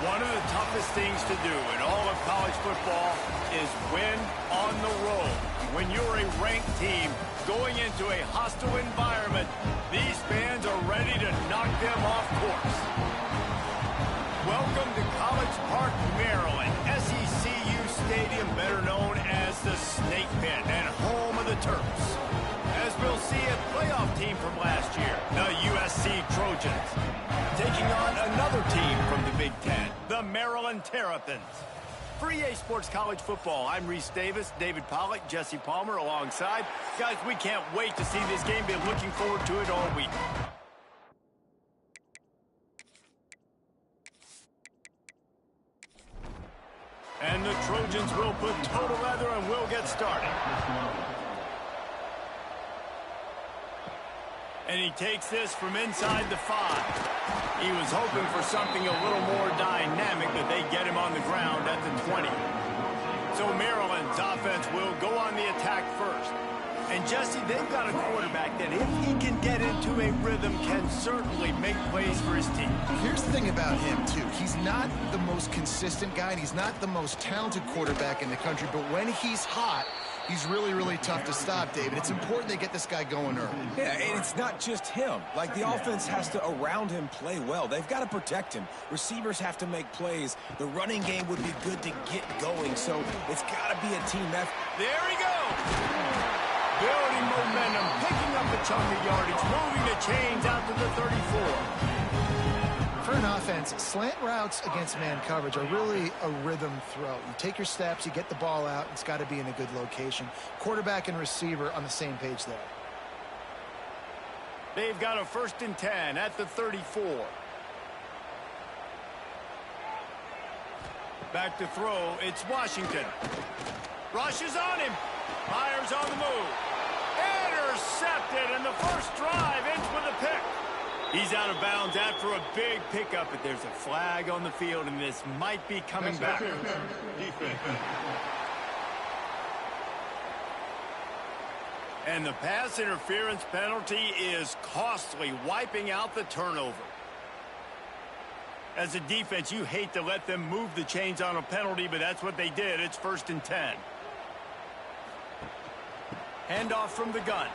One of the toughest things to do in all of college football is win on the road. When you're a ranked team going into a hostile environment, these fans are ready to knock them off course. Welcome to College Park, Maryland, SECU Stadium, better known as the Snake Pit and home of the Terps. As we'll see a playoff team from last year, the USC Trojans, taking on another team from the Big Ten, the Maryland Terrapins. For EA Sports College Football, I'm Reese Davis, David Pollack, Jesse Palmer alongside. Guys, we can't wait to see this game. Been looking forward to it all week. And the Trojans will put total leather and we'll get started. And he takes this from inside the 5. He was hoping for something a little more dynamic, but they get him on the ground at the 20. So Maryland's offense will go on the attack first. And Jesse, they've got a quarterback that if he can get into a rhythm, can certainly make plays for his team. Here's the thing about him, too. He's not the most consistent guy, and he's not the most talented quarterback in the country, but when he's hot, he's really, really tough to stop, David. It's important they get this guy going early. Yeah, and it's not just him. Like, the offense has to, around him, play well. They've got to protect him. Receivers have to make plays. The running game would be good to get going, so it's got to be a team effort. There he goes! Building momentum, picking up a chunk of yardage, moving the chains out to the 34. For an offense, slant routes against man coverage are really a rhythm throw. You take your steps, you get the ball out, it's got to be in a good location. Quarterback and receiver on the same page there. They've got a 1st and 10 at the 34. Back to throw, it's Washington. Rushes on him. Fires on the move. Intercepted, and the first drive ends with a pick. He's out of bounds after a big pickup, but there's a flag on the field, and this might be coming back. And the pass interference penalty is costly, wiping out the turnover. As a defense, you hate to let them move the chains on a penalty, but that's what they did. It's 1st and 10. Handoff from the gun.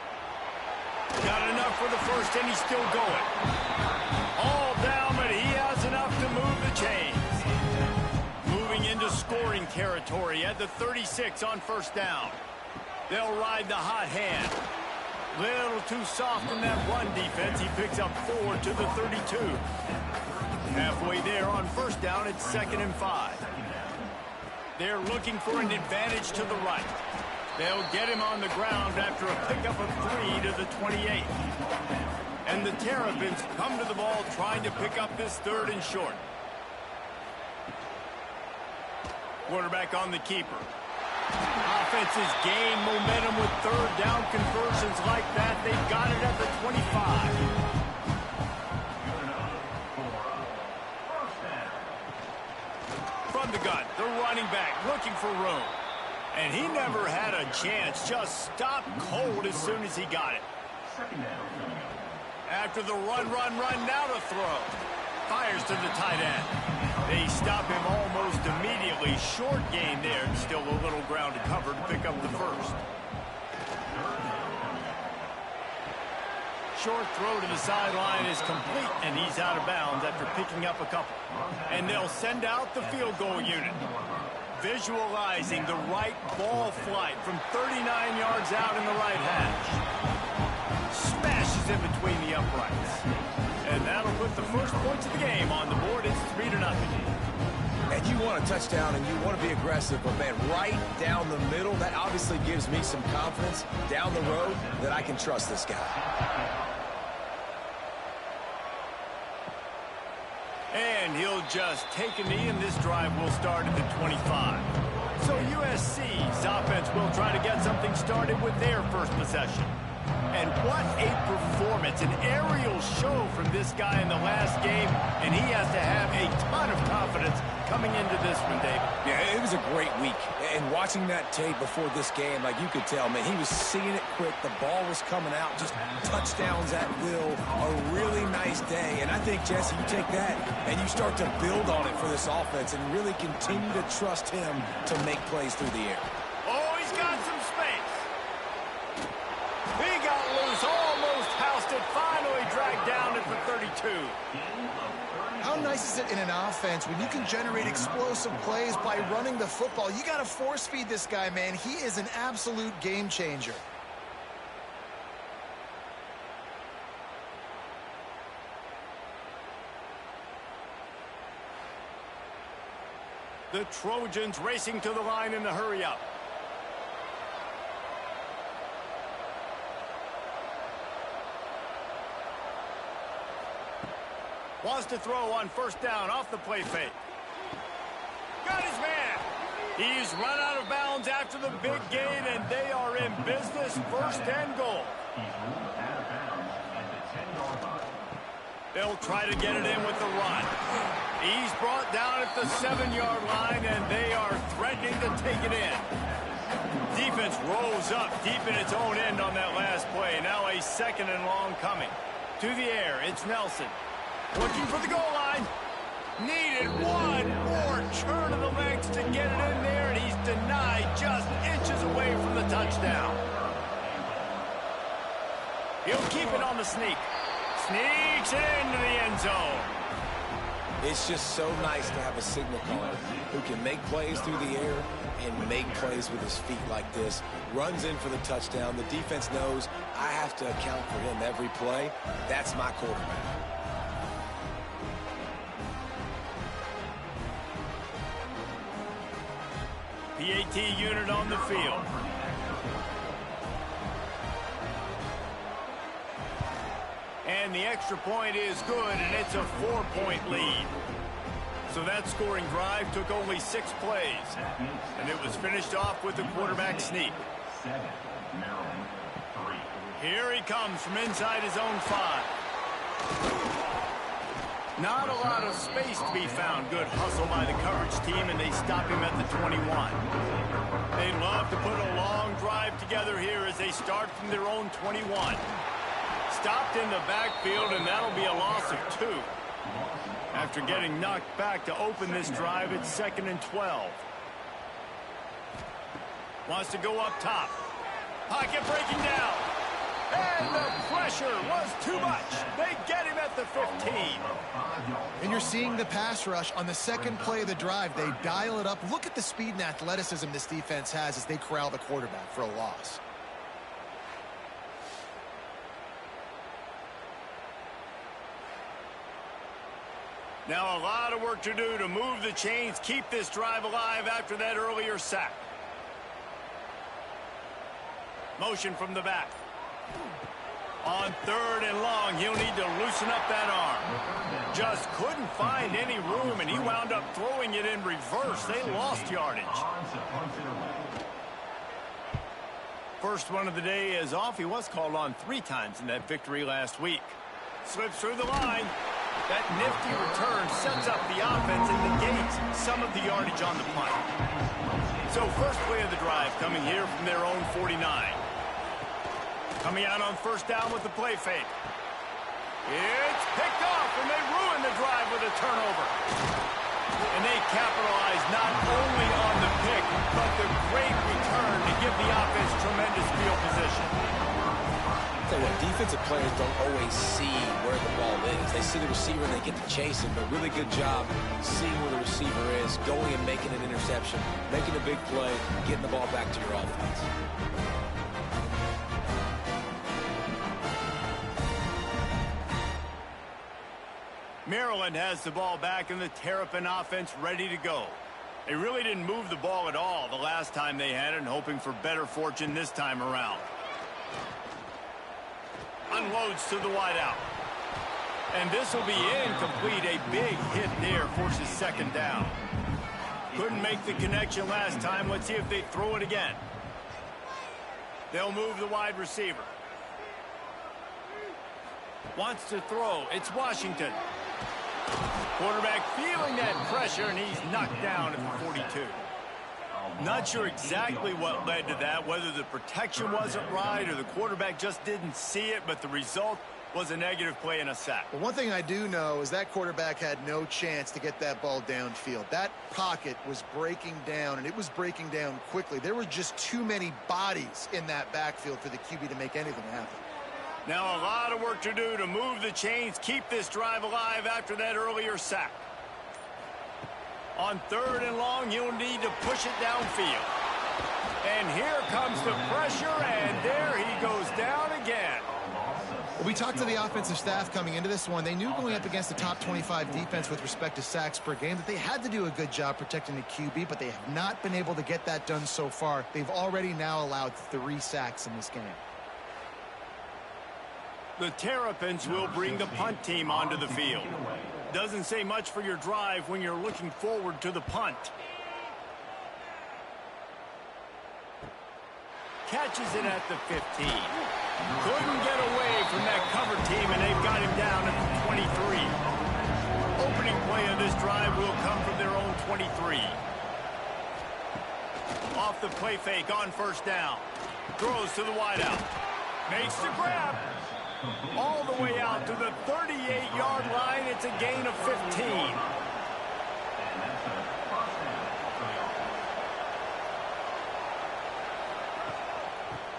Got enough for the first, and he's still going. All down, but he has enough to move the chains. Moving into scoring territory at the 36 on 1st down. They'll ride the hot hand. Little too soft in that run defense. He picks up 4 to the 32. Halfway there on 1st down, it's 2nd and 5. They're looking for an advantage to the right. They'll get him on the ground after a pickup of 3 to the 28. And the Terrapins come to the ball trying to pick up this 3rd and short. Quarterback on the keeper. Offenses gain momentum with 3rd down conversions like that. They've got it at the 25. From the gun, the running back looking for room. And he never had a chance, just stopped cold as soon as he got it. After the run, now to throw. Fires to the tight end. They stop him almost immediately. Short gain there, and still a little ground to cover to pick up the 1st. Short throw to the sideline is complete, and he's out of bounds after picking up a couple. And they'll send out the field goal unit. Visualizing the right ball flight from 39 yards out in the right hash. Smashes in between the uprights. And that'll put the first points of the game on the board. It's 3-0. And you want a touchdown and you want to be aggressive, but man, right down the middle, that obviously gives me some confidence down the road that I can trust this guy. And he'll just take a knee, and this drive will start at the 25. So USC's offense will try to get something started with their first possession. And what a performance, an aerial show from this guy in the last game, and he has to have a ton of confidence coming into this one, David? Yeah, it was a great week. And watching that tape before this game, like you could tell, man, he was seeing it quick. The ball was coming out, just touchdowns at will. A really nice day. And I think, Jesse, you take that and you start to build on it for this offense and really continue to trust him to make plays through the air. Oh, he's got some space. He got loose, almost housed it, finally dragged down at the 32. How nice is it in an offense when you can generate explosive plays by running the football? You got to force feed this guy, man. He is an absolute game changer. The Trojans racing to the line in the hurry-up. Wants to throw on first down off the play fake. Got his man. He's run out of bounds after the big gain, and they are in business, first and goal. They'll try to get it in with the run. He's brought down at the 7-yard line, and they are threatening to take it in. Defense rolls up deep in its own end on that last play. Now a second and long coming. To the air, it's Nelson. Looking for the goal line. Needed one more turn of the legs to get it in there, and he's denied just inches away from the touchdown. He'll keep it on the sneak. Sneaks it into the end zone. It's just so nice to have a signal caller who can make plays through the air and make plays with his feet like this. Runs in for the touchdown. The defense knows I have to account for him every play. That's my quarterback. PAT unit on the field. And the extra point is good, and it's a 4-point lead. So that scoring drive took only 6 plays, and it was finished off with a quarterback sneak. Here he comes from inside his own 5. Not a lot of space to be found. Good hustle by the Courage team, and they stop him at the 21. They'd love to put a long drive together here as they start from their own 21. Stopped in the backfield, and that'll be a loss of 2. After getting knocked back to open this drive, it's 2nd and 12. Wants to go up top. Pocket breaking down. And the pressure was too much. They get him at the 15. And you're seeing the pass rush on the second play of the drive. They dial it up. Look at the speed and athleticism this defense has as they corral the quarterback for a loss. Now a lot of work to do to move the chains, keep this drive alive after that earlier sack. Motion from the back. On 3rd and long, he'll need to loosen up that arm. Just couldn't find any room, and he wound up throwing it in reverse. They lost yardage. First one of the day is off. He was called on 3 times in that victory last week. Slips through the line. That nifty return sets up the offense and negates some of the yardage on the punt. So first play of the drive coming here from their own 49. Coming out on first down with the play fake. It's picked off, and they ruin the drive with a turnover. And they capitalize not only on the pick, but the great return to give the offense tremendous field position. Tell you what, defensive players don't always see where the ball is. They see the receiver and they get to chase him, but really good job seeing where the receiver is, going and making an interception, making a big play, getting the ball back to your offense. Maryland has the ball back and the Terrapin offense ready to go. They really didn't move the ball at all the last time they had it, and hoping for better fortune this time around. Unloads to the wideout. And this will be incomplete. A big hit there forces 2nd down. Couldn't make the connection last time. Let's see if they throw it again. They'll move the wide receiver. Wants to throw. It's Washington. Quarterback feeling that pressure, and he's knocked down at the 42. Not sure exactly what led to that, whether the protection wasn't right or the quarterback just didn't see it, but the result was a negative play and a sack. Well, one thing I do know is that quarterback had no chance to get that ball downfield. That pocket was breaking down, and it was breaking down quickly. There were just too many bodies in that backfield for the QB to make anything happen. Now a lot of work to do to move the chains, keep this drive alive after that earlier sack. On 3rd and long, you'll need to push it downfield. And here comes the pressure, and there he goes down again. Well, we talked to the offensive staff coming into this one. They knew going up against the top 25 defense with respect to sacks per game that they had to do a good job protecting the QB, but they have not been able to get that done so far. They've already now allowed 3 sacks in this game. The Terrapins will bring the punt team onto the field. Doesn't say much for your drive when you're looking forward to the punt. Catches it at the 15. Couldn't get away from that cover team, and they've got him down at the 23. Opening play of this drive will come from their own 23. Off the play fake on 1st down. Throws to the wideout. Makes the grab. All the way out to the 38-yard line. It's a gain of 15.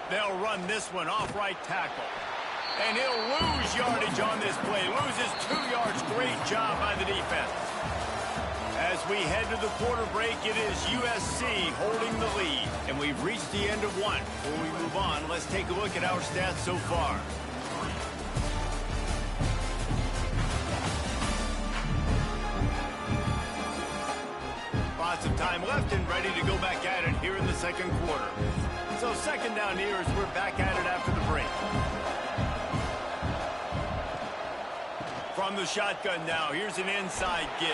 They'll run this one off right tackle. And he'll lose yardage on this play. Loses 2 yards. Great job by the defense. As we head to the quarter break, it is USC holding the lead. And we've reached the end of one. Before we move on, let's take a look at our stats so far. Lots of time left and ready to go back at it here in the 2nd quarter. So 2nd down here as we're back at it after the break. From the shotgun now, here's an inside give.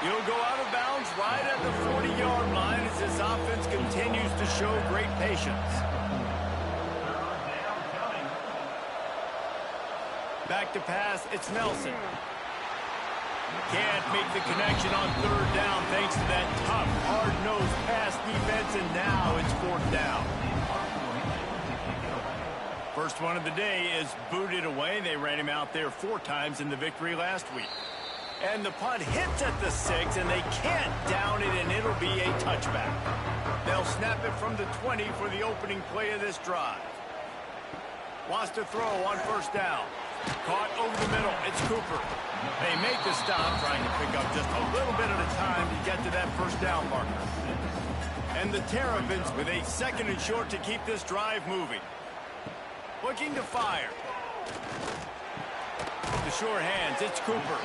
He'll go out of bounds right at the 40-yard line as this offense continues to show great patience. Back to pass, it's Nelson. Can't make the connection on 3rd down thanks to that tough, hard-nosed pass defense, and now it's 4th down. First one of the day is booted away. They ran him out there 4 times in the victory last week. And the punt hits at the 6, and they can't down it, and it'll be a touchback. They'll snap it from the 20 for the opening play of this drive. Wants to throw on 1st down. Caught over the middle. It's Cooper. They make the stop, trying to pick up just a little bit at a time to get to that 1st down marker. And the Terrapins with a 2nd and short to keep this drive moving. Looking to fire. The sure hands, it's Cooper.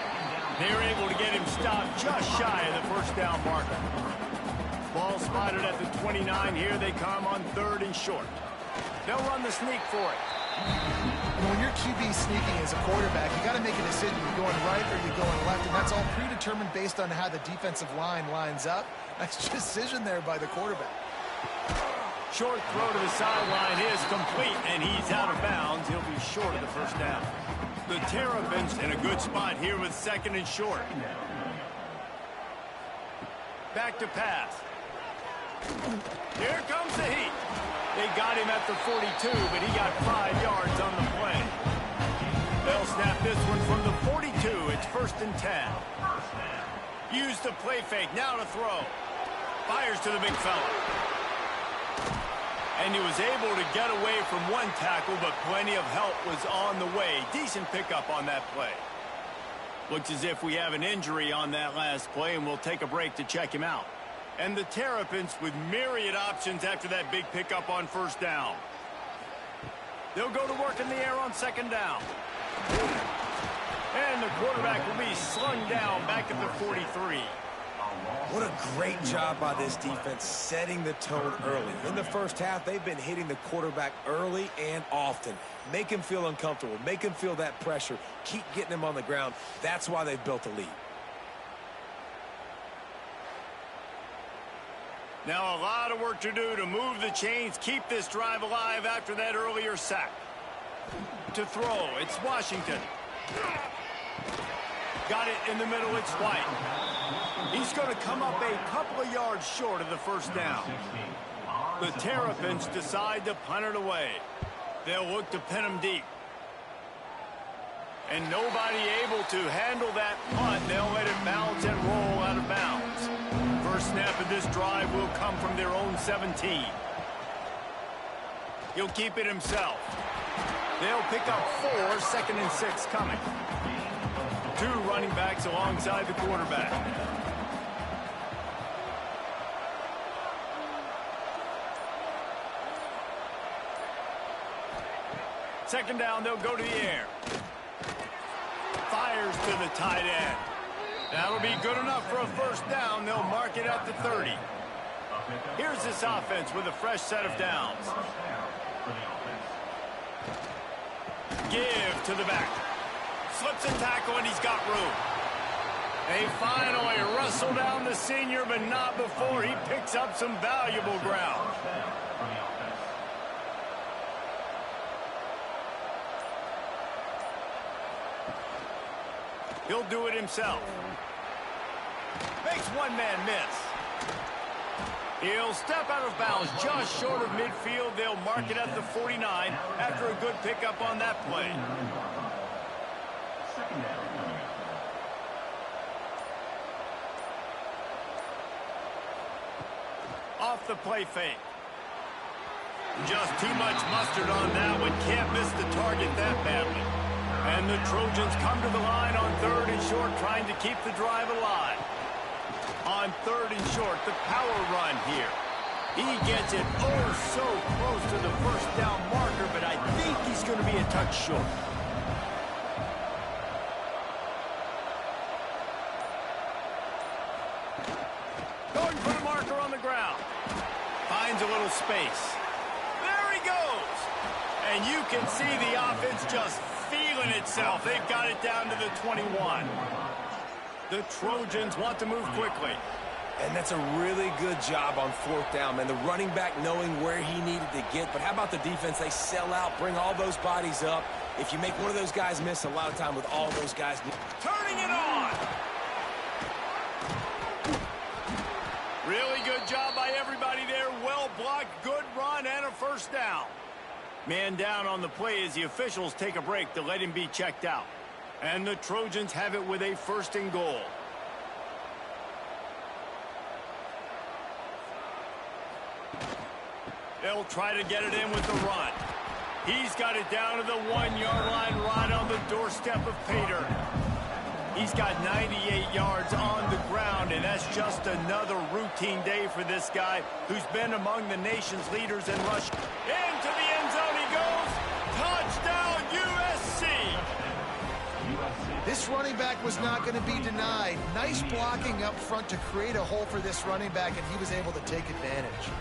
They're able to get him stopped just shy of the 1st down marker. Ball spotted at the 29. Here they come on 3rd and short. They'll run the sneak for it. When you're QB sneaking as a quarterback, you got to make a decision. You're going right or you're going left, and that's all predetermined based on how the defensive line lines up. Nice decision there by the quarterback. Short throw to the sideline is complete, and he's out of bounds. He'll be short of the 1st down. The Terrapins in a good spot here with 2nd and short. Back to pass. Here comes the heat. They got him at the 42, but he got 5 yards on the play. They'll snap this one from the 42. It's 1st and 10. Use the play fake. Now to throw. Fires to the big fella. And he was able to get away from one tackle, but plenty of help was on the way. Decent pickup on that play. Looks as if we have an injury on that last play, and we'll take a break to check him out. And the Terrapins with myriad options after that big pickup on 1st down. They'll go to work in the air on 2nd down. And the quarterback will be slung down back at the 43. What a great job by this defense setting the tone early. In the 1st half, they've been hitting the quarterback early and often. Make him feel uncomfortable. Make him feel that pressure. Keep getting him on the ground. That's why they've built a lead. Now a lot of work to do to move the chains, keep this drive alive after that earlier sack. To throw, it's Washington. Got it in the middle. It's White. He's going to come up a couple of yards short of the first down. The Terrapins decide to punt it away. They'll look to pin him deep. And nobody able to handle that punt. They'll let it bounce and roll out of bounds. First snap of this drive will come from their own 17. He'll keep it himself. They'll pick up 4, 2nd and 6 coming. 2 running backs alongside the quarterback. Second down, they'll go to the air. Fires to the tight end. That'll be good enough for a first down. They'll mark it at the 30. Here's this offense with a fresh set of downs. Give to the back. Slips a tackle, and he's got room. They finally wrestle down the senior, but not before he picks up some valuable ground. He'll do it himself. Makes one man miss. He'll step out of bounds just short of midfield. They'll mark it at the 49 after a good pickup on that play. Off the play fake. Just too much mustard on that one. Can't miss the target that badly. And the Trojans come to the line on 3rd and short, trying to keep the drive alive. On 3rd and short, the power run here. He gets it oh so close to the first down marker, but I think he's going to be a touch short. Going for the marker on the ground. Finds a little space. There he goes. And you can see the offense just feeling itself. They've got it down to the 21. The Trojans want to move quickly. And that's a really good job on 4th down, man. The running back knowing where he needed to get. But how about the defense? They sell out, bring all those bodies up. If you make one of those guys miss, a lot of time with all those guys. Turning it on. Really good job by everybody there. Well blocked, good run, and a first down. Man down on the play as the officials take a break to let him be checked out. And the Trojans have it with a 1st and goal. They'll try to get it in with the run. He's got it down to the 1-yard line right on the doorstep of Pater. He's got 98 yards on the ground, and that's just another routine day for this guy who's been among the nation's leaders in rush. Into the end zone he goes. Touchdown, USC! This running back was not going to be denied. Nice blocking up front to create a hole for this running back, and he was able to take advantage.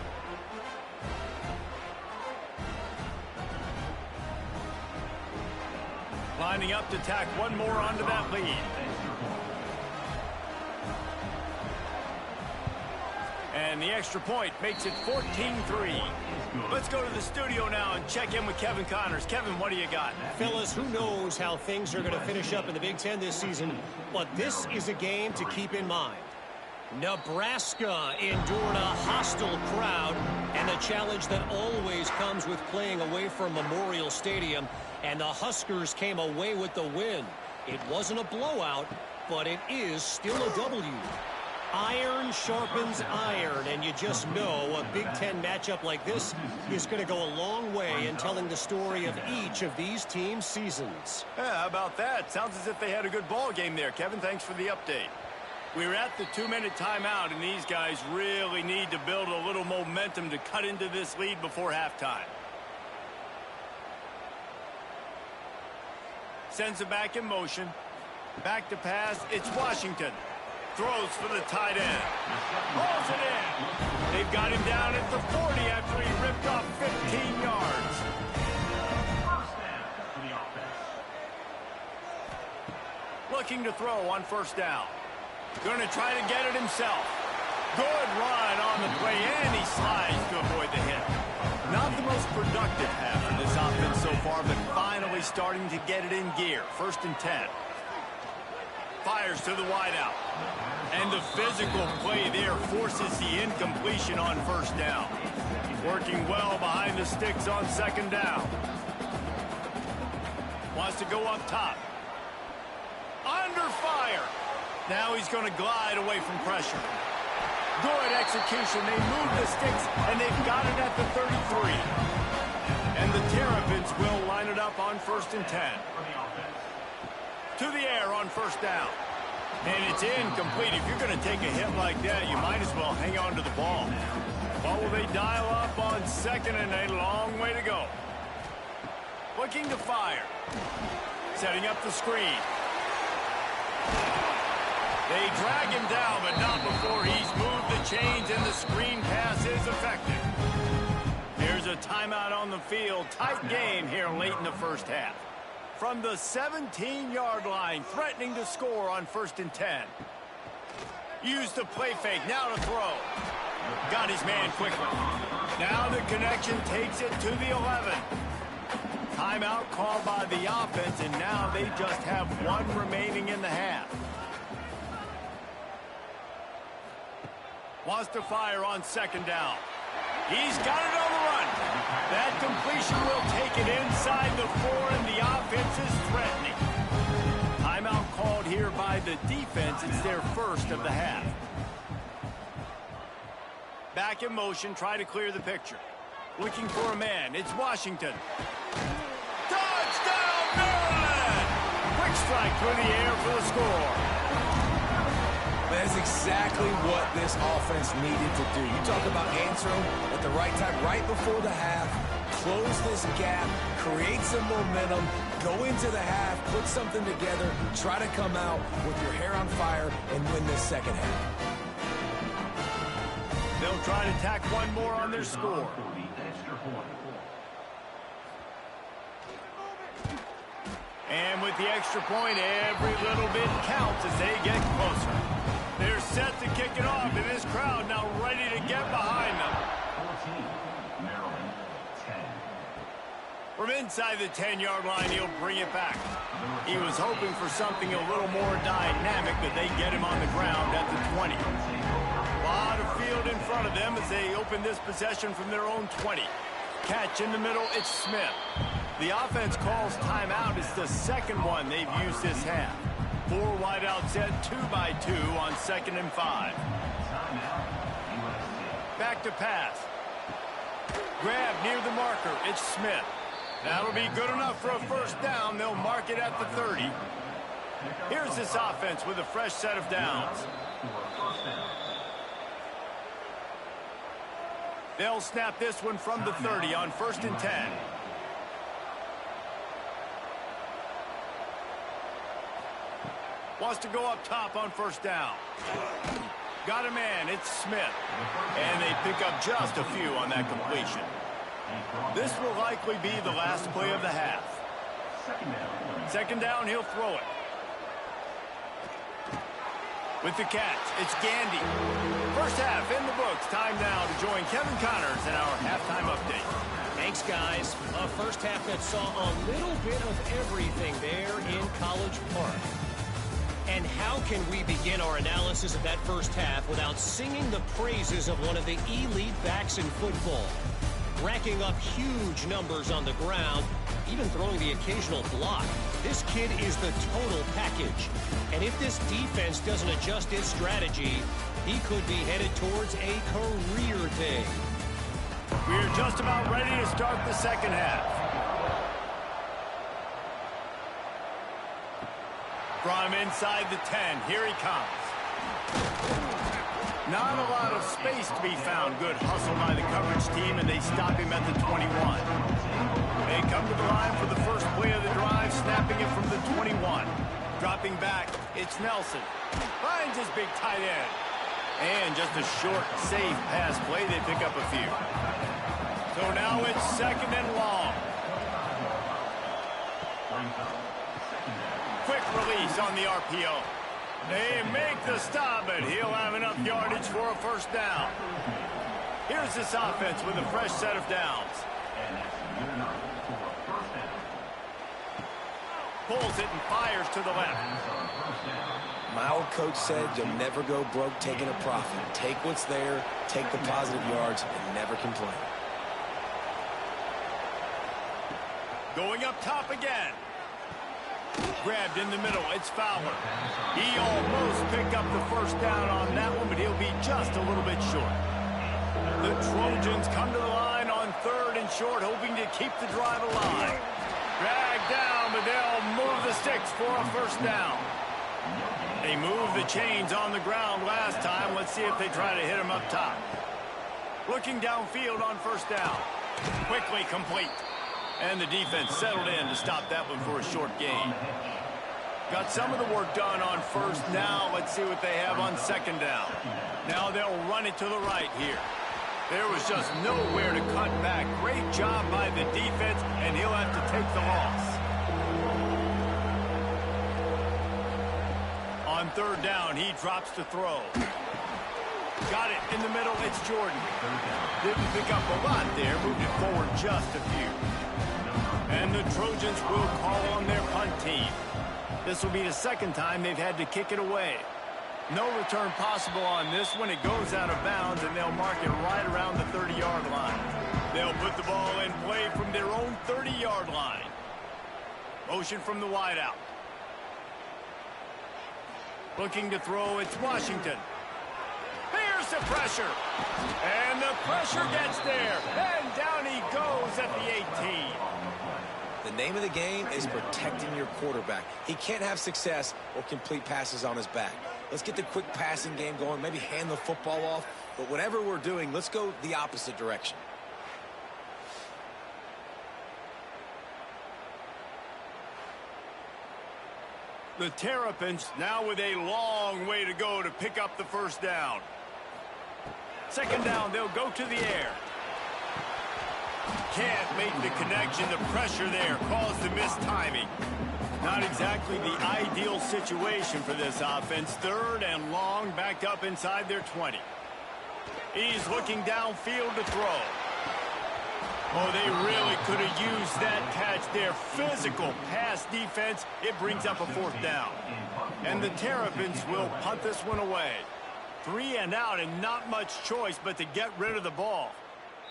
Lining up to tack one more onto that lead. And the extra point makes it 14-3. Let's go to the studio now and check in with Kevin Connors. Kevin, what do you got? Fellas, who knows how things are going to finish up in the Big Ten this season, but this is a game to keep in mind. Nebraska endured a hostile crowd and the challenge that always comes with playing away from Memorial Stadium, and the Huskers came away with the win. It wasn't a blowout, but it is still a W. Iron sharpens iron, and you just know a Big Ten matchup like this is going to go a long way in telling the story of each of these teams' seasons. Yeah, how about that? Sounds as if they had a good ball game there. Kevin, thanks for the update. We were at the 2-minute timeout, and these guys really need to build a little momentum to cut into this lead before halftime. Sends it back in motion. Back to pass. It's Washington. Throws for the tight end. Rolls it in. They've got him down at the 40 after he ripped off 15 yards. Looking to throw on first down. Going to try to get it himself. Good run on the play, and he slides to avoid the hit. Not the most productive half of this offense so far, but finally starting to get it in gear. 1st and 10. fires to the wideout. And the physical play there forces the incompletion on first down. Working well behind the sticks on second down. Wants to go up top. Under fire. Now he's going to glide away from pressure. Good execution. They move the sticks, and they've got it at the 33. And the Terrapins will line it up on 1st and 10. To the air on first down. And it's incomplete. If you're going to take a hit like that, you might as well hang on to the ball. What will they dial up on 2nd and a long way to go? Looking to fire. Setting up the screen. They drag him down, but not before he's moved the chains and the screen pass is effective. Here's a timeout on the field. Tight game here late in the first half. From the 17-yard line, threatening to score on 1st and 10. Use the play fake, now to throw. Got his man quickly. Now the connection takes it to the 11. Timeout called by the offense, and now they just have one remaining in the half. Wants to fire on 2nd down. He's got it on the run. That completion will take it inside the 4, and the offense is threatening. Timeout called here by the defense. It's their first of the half. Back in motion, try to clear the picture. Looking for a man. It's Washington. Touchdown, Maryland! Quick strike through the air for the score. That's exactly what this offense needed to do. You talk about answering at the right time, right before the half, close this gap, create some momentum, go into the half, put something together, try to come out with your hair on fire and win this second half. They'll try to tack one more on their score. And with the extra point, every little bit counts as they get closer. They're set to kick it off, and this crowd now ready to get behind them. From inside the 10-yard line, he'll bring it back. He was hoping for something a little more dynamic, but they get him on the ground at the 20. A lot of field in front of them as they open this possession from their own 20. Catch in the middle, it's Smith. The offense calls timeout. It's the second one they've used this half. 4 wideout set, 2-by-2 on 2nd and 5. Back to pass. Grab near the marker. It's Smith. That'll be good enough for a first down. They'll mark it at the 30. Here's this offense with a fresh set of downs. They'll snap this one from the 30 on 1st and 10. Wants to go up top on first down. Got a man, it's Smith. And they pick up just a few on that completion. This will likely be the last play of the half. 2nd down, he'll throw it. With the catch, it's Gandy. First half in the books. Time now to join Kevin Connors in our halftime update. Thanks, guys. A first half that saw a little bit of everything there in College Park. And how can we begin our analysis of that first half without singing the praises of one of the elite backs in football? Racking up huge numbers on the ground, even throwing the occasional block. This kid is the total package. And if this defense doesn't adjust its strategy, he could be headed towards a career day. We're just about ready to start the second half. From inside the 10, here he comes. Not a lot of space to be found. Good hustle by the coverage team, and they stop him at the 21. They come to the line for the first play of the drive, snapping it from the 21. Dropping back, it's Nelson. Finds his big tight end. And just a short, safe pass play. They pick up a few. So now it's 2nd and long. Quick release on the RPO. They make the stop, but he'll have enough yardage for a first down. Here's this offense with a fresh set of downs. Pulls it and fires to the left. My old coach said you'll never go broke taking a profit. Take what's there, take the positive yards, and never complain. Going up top again. Grabbed in the middle. It's Fowler. He almost picked up the first down on that one, but he'll be just a little bit short. The Trojans come to the line on 3rd and short, hoping to keep the drive alive. Dragged down, but they'll move the sticks for a first down. They moved the chains on the ground last time. Let's see if they try to hit them up top. Looking downfield on first down. Quickly complete. And the defense settled in to stop that one for a short gain. Got some of the work done on first. Now let's see what they have on second down. Now they'll run it to the right here. There was just nowhere to cut back. Great job by the defense, and he'll have to take the loss. On 3rd down, he drops to throw. Got it in the middle. It's Jordan. Didn't pick up a lot there. Moved it forward just a few. And the Trojans will call on their punt team. This will be the second time they've had to kick it away. No return possible on this one. It goes out of bounds, and they'll mark it right around the 30-yard line. They'll put the ball in play from their own 30-yard line. Motion from the wideout. Looking to throw, it's Washington. Here's the pressure. And the pressure gets there. And down he goes at the 18. The name of the game is protecting your quarterback. He can't have success or complete passes on his back. Let's get the quick passing game going, maybe hand the football off. But whatever we're doing, let's go the opposite direction. The Terrapins now with a long way to go to pick up the first down. Second down, they'll go to the air. Can't make the connection. The pressure there caused the missed timing. Not exactly the ideal situation for this offense. 3rd and long, backed up inside their 20. He's looking downfield to throw. Oh, they really could have used that catch there. Physical pass defense. It brings up a 4th down. And the Terrapins will punt this one away. 3 and out, and not much choice but to get rid of the ball.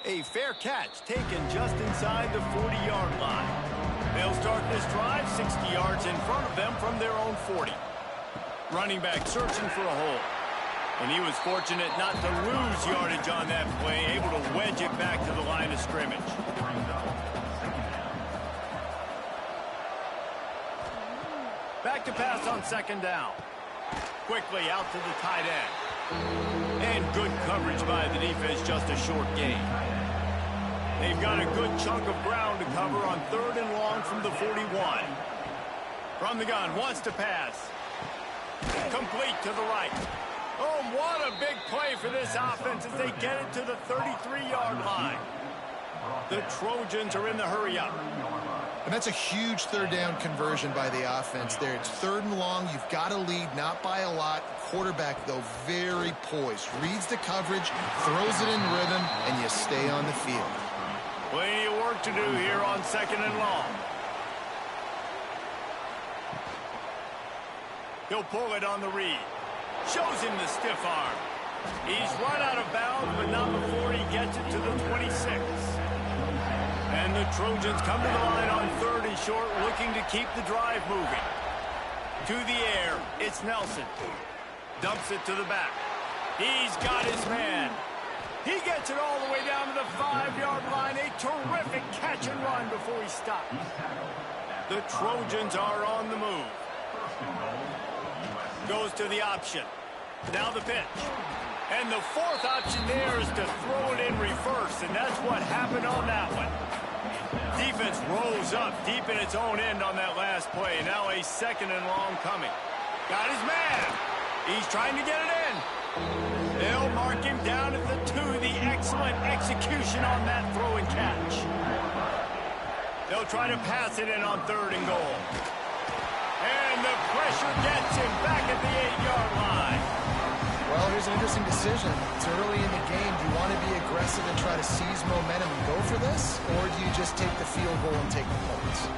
A fair catch taken just inside the 40-yard line. They'll start this drive 60 yards in front of them from their own 40. Running back searching for a hole. And he was fortunate not to lose yardage on that play, able to wedge it back to the line of scrimmage. Back to pass on second down. Quickly out to the tight end. And good coverage by the defense, just a short gain. They've got a good chunk of ground to cover on 3rd and long from the 41. From the gun, wants to pass. Complete to the right. Oh, what a big play for this offense as they get it to the 33-yard line. The Trojans are in the hurry-up. And that's a huge 3rd down conversion by the offense there. It's 3rd and long. You've got to lead, not by a lot. Quarterback, though, very poised. Reads the coverage, throws it in rhythm, and you stay on the field. Plenty of work to do here on 2nd and long. He'll pull it on the read. Shows him the stiff arm. He's run out of bounds, but not before he gets it to the 26. And the Trojans come to the line on 3rd and short, looking to keep the drive moving. To the air, it's Nelson. Dumps it to the back. He's got his man. He gets it all the way down to the 5-yard line. A terrific catch and run before he stops. The Trojans are on the move. Goes to the option. Now the pitch. And the 4th option there is to throw it in reverse, and that's what happened on that one. Defense rose up deep in its own end on that last play. Now a 2nd and long coming. Got his man. He's trying to get it in. They'll mark him down at the 2. The excellent execution on that throw and catch. They'll try to pass it in on 3rd and goal. And the pressure gets him back at the 8-yard line. Well, here's an interesting decision. It's early in the game. Do you want to be aggressive and try to seize momentum and go for this? Or do you just take the field goal and take the points?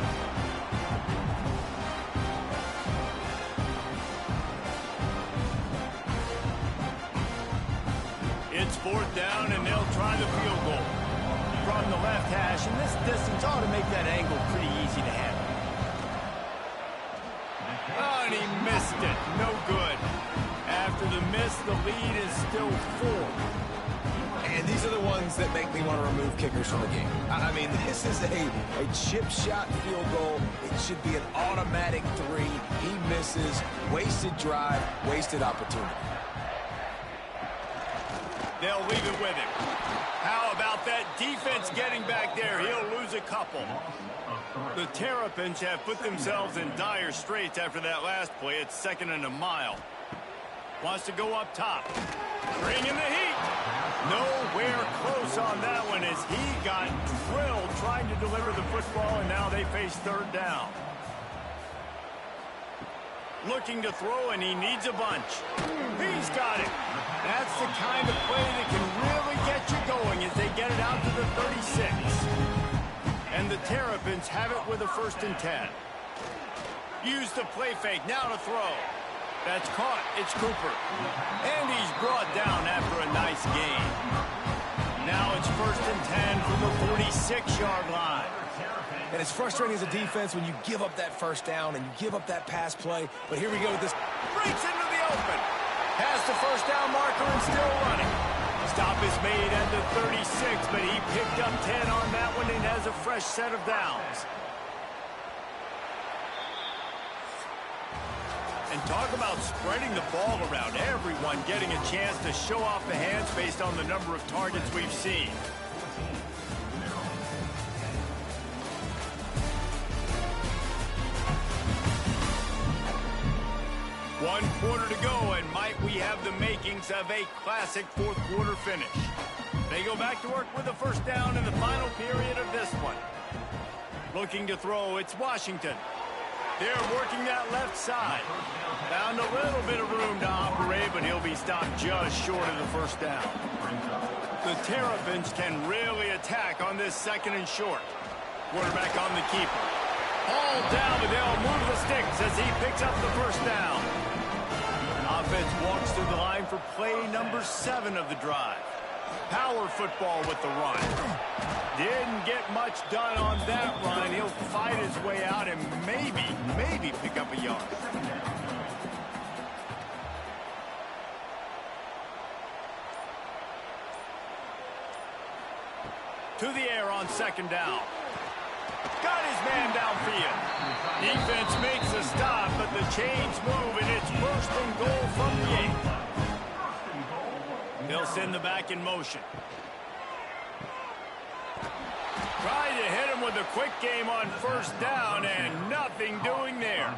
It's fourth down, and they'll try the field goal. From the left hash, and this distance ought to make that angle pretty easy to handle. Oh, and he missed it. No good. After the miss, the lead is still 4. And these are the ones that make me want to remove kickers from the game. I mean, this is a chip shot field goal. It should be an automatic 3. He misses. Wasted drive, wasted opportunity. They'll leave it with him. How about that defense getting back there? He'll lose a couple. The Terrapins have put themselves in dire straits after that last play. It's 2nd and a mile. Wants to go up top. Bringing the heat. Nowhere close on that one as he got drilled trying to deliver the football, and now they face 3rd down. Looking to throw, and he needs a bunch. He's got it. That's the kind of play that can really get you going as they get it out to the 36. And the Terrapins have it with a 1st and 10. Use the play fake. Now to throw. That's caught. It's Cooper. And he's brought down after a nice gain. Now it's 1st and 10 from the 46-yard line. And it's frustrating as a defense when you give up that 1st down and you give up that pass play. But here we go with this. Breaks into the open. Past the 1st down marker and still running. Stop is made at the 36, but he picked up 10 on that one and has a fresh set of downs. And talk about spreading the ball around. Everyone getting a chance to show off the hands based on the number of targets we've seen. One quarter to go, and might we have the makings of a classic 4th quarter finish. They go back to work with a 1st down in the final period of this one. Looking to throw, it's Washington. They're working that left side. Found a little bit of room to operate, but he'll be stopped just short of the 1st down. The Terrapins can really attack on this 2nd and short. Quarterback on the keeper. All down, but they'll move the sticks as he picks up the 1st down. Offense walks through the line for play number 7 of the drive. Power football with the run. Didn't get much done on that run. He'll fight his way out and maybe pick up a yard. To the air on 2nd down. Got his man downfield. Defense makes a stop, but the chains move, and it's 1st and goal from the 8. They'll send the back in motion. Trying to hit him with a quick game on 1st down, and nothing doing there.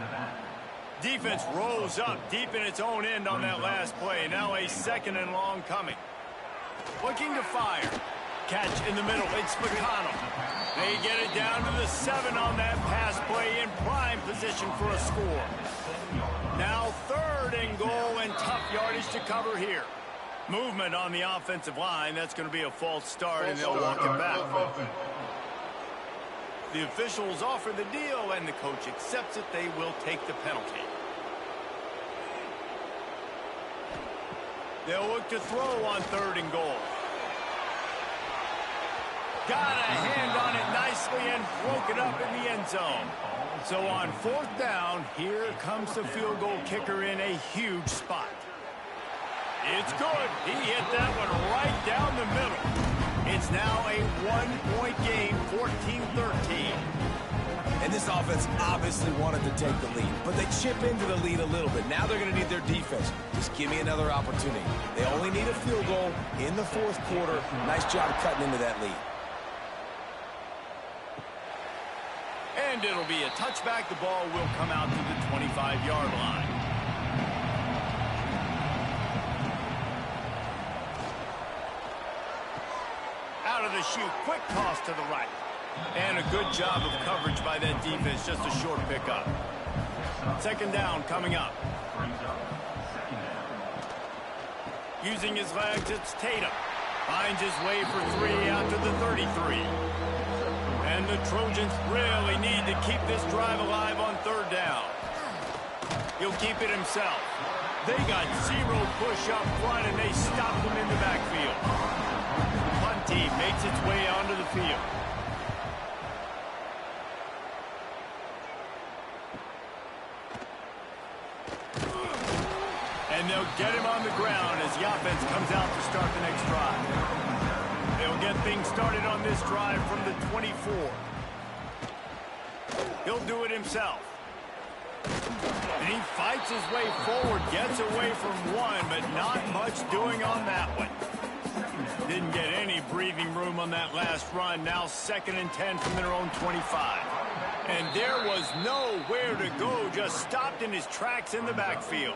Defense rolls up deep in its own end on that last play. Now a 2nd and long coming. Looking to fire. Catch in the middle. It's Spicano. They get it down to the 7 on that pass play in prime position for a score. Now 3rd and goal and tough yardage to cover here. Movement on the offensive line. That's going to be a false start, and they'll walk it back. The officials offer the deal, and the coach accepts it. They will take the penalty. They'll look to throw on 3rd and goal. Got a hand on it nicely and broke it up in the end zone. So on 4th down, here comes the field goal kicker in a huge spot. It's good. He hit that one right down the middle. It's now a 1-point game, 14-13. And this offense obviously wanted to take the lead, but they chip into the lead a little bit. Now they're going to need their defense. Just give me another opportunity. They only need a field goal in the 4th quarter. Nice job cutting into that lead. And it'll be a touchback. The ball will come out to the 25-yard line. Out of the chute, quick toss to the right. And a good job of coverage by that defense, just a short pickup. 2nd down coming up. Using his legs, it's Tatum. Finds his way for 3 out to the 33. And the Trojans really need to keep this drive alive on 3rd down. He'll keep it himself. They got 0 push up front, and they stopped him in the backfield. fights its way onto the field. And they'll get him on the ground as the offense comes out to start the next drive. They'll get things started on this drive from the 24. He'll do it himself. And he fights his way forward, gets away from one, but not much doing on that one. Didn't get any breathing room on that last run. Now 2nd and 10 from their own 25. And there was nowhere to go, just stopped in his tracks in the backfield.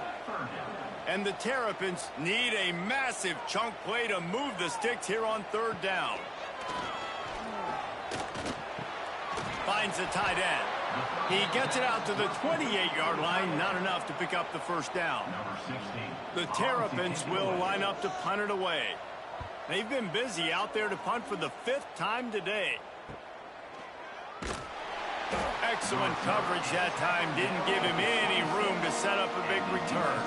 And the Terrapins need a massive chunk play to move the sticks here on 3rd down. Finds the tight end. He gets it out to the 28-yard line, not enough to pick up the 1st down. The Terrapins will line up to punt it away. They've been busy out there to punt for the 5th time today. Excellent coverage that time. Didn't give him any room to set up a big return.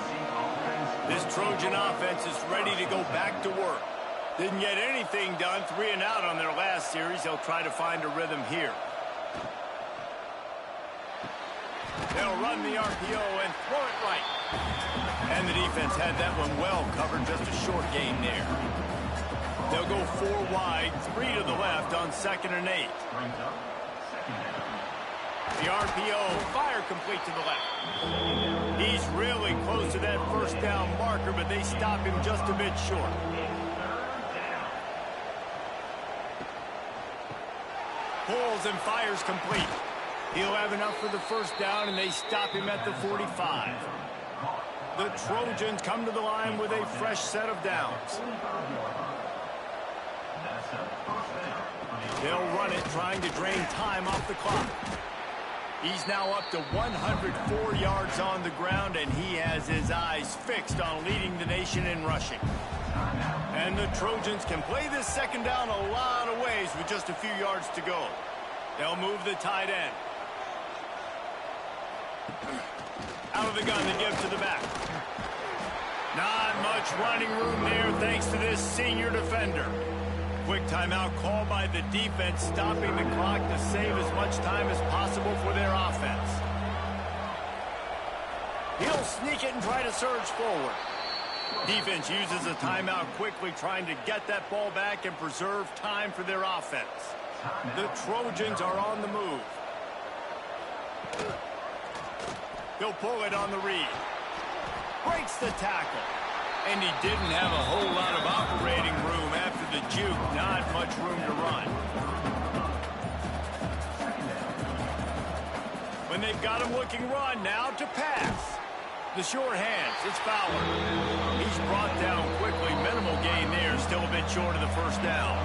This Trojan offense is ready to go back to work. Didn't get anything done, 3 and out on their last series. They'll try to find a rhythm here. They'll run the RPO and throw it right. And the defense had that one well covered, just a short gain there. They'll go 4 wide, 3 to the left on 2nd and 8. The RPO, fire complete to the left. He's really close to that 1st down marker, but they stop him just a bit short. Pulls and fires complete. He'll have enough for the 1st down, and they stop him at the 45. The Trojans come to the line with a fresh set of downs. They'll run it, trying to drain time off the clock. He's now up to 104 yards on the ground, and he has his eyes fixed on leading the nation in rushing. And the Trojans can play this 2nd down a lot of ways with just a few yards to go. They'll move the tight end. Out of the gun, they give to the back. Not much running room there thanks to this senior defender. Quick timeout called by the defense, stopping the clock to save as much time as possible for their offense. He'll sneak it and try to surge forward. Defense uses a timeout quickly, trying to get that ball back and preserve time for their offense. The Trojans are on the move. He'll pull it on the read. Breaks the tackle. And he didn't have a whole lot of operating room after the juke. Not much room to run. When they've got him looking run, now to pass. The short hands, it's Fowler. He's brought down quickly. Minimal gain there, still a bit short of the 1st down.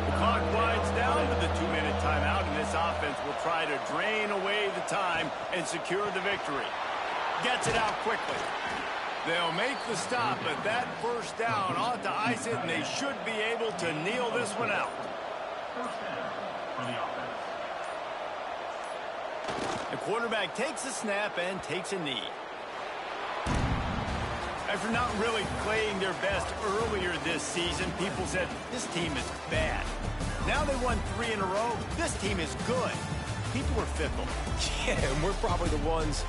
The clock winds down to the 2-minute timeout, and this offense will try to drain away the time and secure the victory. Gets it out quickly. They'll make the stop, but that 1st down ought to ice it, and they should be able to kneel this one out. The quarterback takes a snap and takes a knee. After not really playing their best earlier this season, people said, this team is bad. Now they won 3 in a row. This team is good. People are fickle. Yeah, and we're probably the ones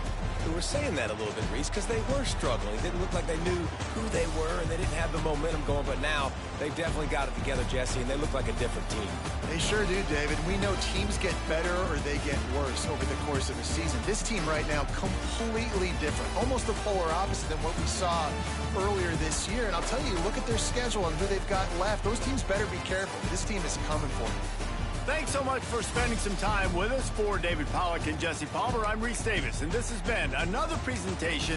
who were saying that a little bit, Reese, because they were struggling. It didn't look like they knew who they were, and they didn't have the momentum going. But now they've definitely got it together, Jesse, and they look like a different team. They sure do, David. We know teams get better or they get worse over the course of the season. This team right now, completely different. Almost the polar opposite than what we saw earlier this year. And I'll tell you, look at their schedule and who they've got left. Those teams better be careful. This team is coming for them. Thanks so much for spending some time with us. For David Pollack and Jesse Palmer, I'm Reese Davis, and this has been another presentation